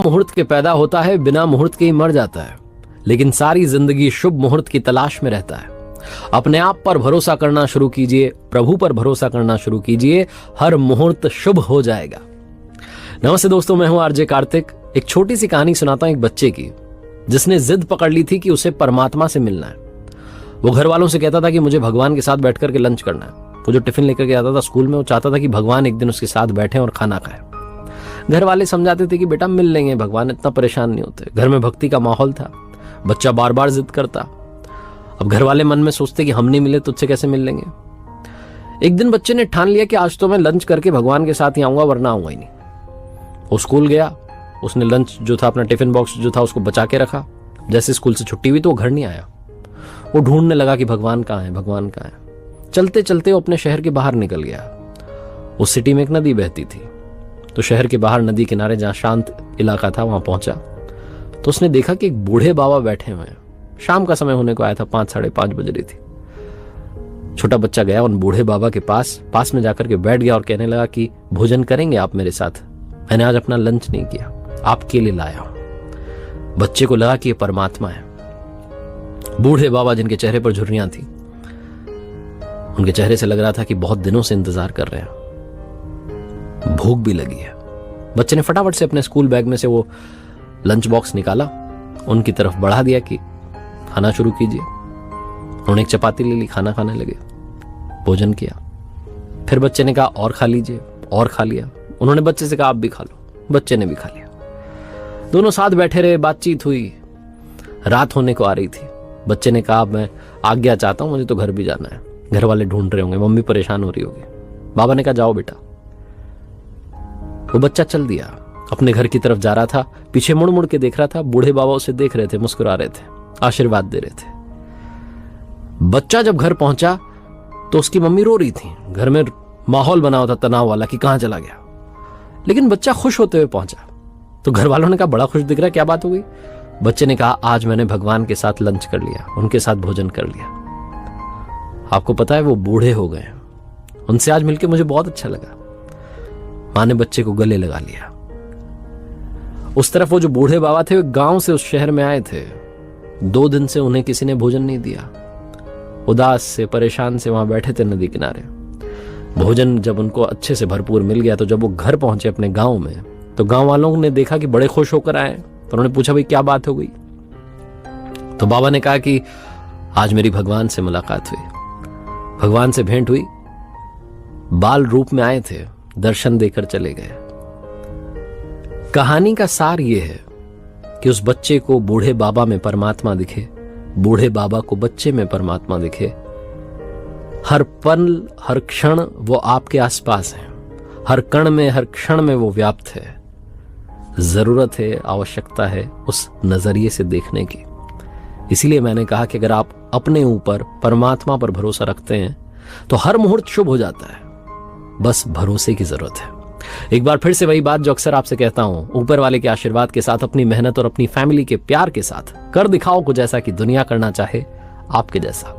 मुहूर्त के पैदा होता है, बिना मुहूर्त के ही मर जाता है, लेकिन सारी जिंदगी शुभ मुहूर्त की तलाश में रहता है। अपने आप पर भरोसा करना शुरू कीजिए, प्रभु पर भरोसा करना शुरू कीजिए, हर मुहूर्त शुभ हो जाएगा। नमस्ते दोस्तों, मैं हूं आरजे कार्तिक। एक छोटी सी कहानी सुनाता हूं एक बच्चे की, जिसने जिद पकड़ ली थी कि उसे परमात्मा से मिलना है। वो घर वालों से कहता था कि मुझे भगवान के साथ बैठ करके लंच करना है। वो जो टिफिन लेकर के आता था स्कूल में, वो चाहता था कि भगवान एक दिन उसके साथ बैठे और खाना खाए। घर वाले समझाते थे कि बेटा मिल लेंगे, भगवान इतना परेशान नहीं होते। घर में भक्ति का माहौल था, बच्चा बार बार जिद करता। अब घर वाले मन में सोचते कि हम नहीं मिले तुझसे कैसे मिल लेंगे। एक दिन बच्चे ने ठान लिया कि आज तो मैं लंच करके भगवान के साथ ही आऊंगा, वरना आऊंगा ही नहीं। वो स्कूल गया, उसने लंच जो था, अपना टिफिन बॉक्स जो था, उसको बचा के रखा। जैसे स्कूल से छुट्टी हुई तो वो घर नहीं आया। वो ढूंढने लगा कि भगवान कहाँ है, भगवान कहाँ है। चलते चलते वो अपने शहर के बाहर निकल गया। उस सिटी में एक नदी बहती थी, तो शहर के बाहर नदी किनारे जहां शांत इलाका था वहां पहुंचा तो उसने देखा कि एक बूढ़े बाबा बैठे हुए हैं। शाम का समय होने को आया था, 5 साढ़े 5 बज रही थी। छोटा बच्चा गया उन बूढ़े बाबा के पास में जाकर के बैठ गया और कहने लगा कि भोजन करेंगे आप मेरे साथ? मैंने आज अपना लंच नहीं किया, आपके लिए लाया हूं। बच्चे को लगा कि ये परमात्मा है। बूढ़े बाबा जिनके चेहरे पर झुर्रियां थी, उनके चेहरे से लग रहा था कि बहुत दिनों से इंतजार कर रहे हैं, भूख भी लगी है। बच्चे ने फटाफट से अपने स्कूल बैग में से वो लंच बॉक्स निकाला, उनकी तरफ बढ़ा दिया कि खाना शुरू कीजिए। उन्होंने एक चपाती ले ली, खाना खाने लगे, भोजन किया। फिर बच्चे ने कहा और खा लीजिए, और खा लिया। उन्होंने बच्चे से कहा आप भी खा लो, बच्चे ने भी खा लिया। दोनों साथ बैठे रहे, बातचीत हुई। रात होने को आ रही थी। बच्चे ने कहा मैं आज्ञा चाहता हूं, मुझे तो घर भी जाना है, घर वाले ढूंढ रहे होंगे, मम्मी परेशान हो रही होगी। बाबा ने कहा जाओ बेटा। वो बच्चा चल दिया, अपने घर की तरफ जा रहा था। पीछे मुड़ मुड़ के देख रहा था, बूढ़े बाबा उसे देख रहे थे, मुस्कुरा रहे थे, आशीर्वाद दे रहे थे। बच्चा जब घर पहुंचा तो उसकी मम्मी रो रही थी। घर में माहौल बना हुआ था तनाव वाला कि कहां चला गया। लेकिन बच्चा खुश होते हुए पहुंचा। तो घर वालों ने कहा बड़ा खुश दिख रहा है, क्या बात हो गई? बच्चे ने कहा आज मैंने भगवान के साथ लंच कर लिया, उनके साथ भोजन कर लिया। आपको पता है वो बूढ़े हो गए, उनसे आज मिलकर मुझे बहुत अच्छा लगा। मां ने बच्चे को गले लगा लिया। उस तरफ वो जो बूढ़े बाबा थे, वो गांव से उस शहर में आए थे। 2 दिन से उन्हें किसी ने भोजन नहीं दिया। उदास से, परेशान से वहां बैठे थे नदी किनारे। भोजन जब उनको अच्छे से भरपूर मिल गया तो जब वो घर पहुंचे अपने गांव में, तो गांव वालों ने देखा कि बड़े खुश होकर आए। तो उन्होंने पूछा भाई क्या बात हो गई? तो बाबा ने कहा कि आज मेरी भगवान से मुलाकात हुई, भगवान से भेंट हुई। बाल रूप में आए थे, दर्शन देकर चले गए। कहानी का सार यह है कि उस बच्चे को बूढ़े बाबा में परमात्मा दिखे, बूढ़े बाबा को बच्चे में परमात्मा दिखे। हर पल, हर क्षण वो आपके आसपास है, हर कण में, हर क्षण में वो व्याप्त है। जरूरत है, आवश्यकता है उस नजरिए से देखने की। इसीलिए मैंने कहा कि अगर आप अपने ऊपर, परमात्मा पर भरोसा रखते हैं तो हर मुहूर्त शुभ हो जाता है। बस भरोसे की जरूरत है। एक बार फिर से वही बात जो अक्सर आपसे कहता हूं, ऊपर वाले के आशीर्वाद के साथ, अपनी मेहनत और अपनी फैमिली के प्यार के साथ कर दिखाओ कुछ ऐसा कि दुनिया करना चाहे आपके जैसा।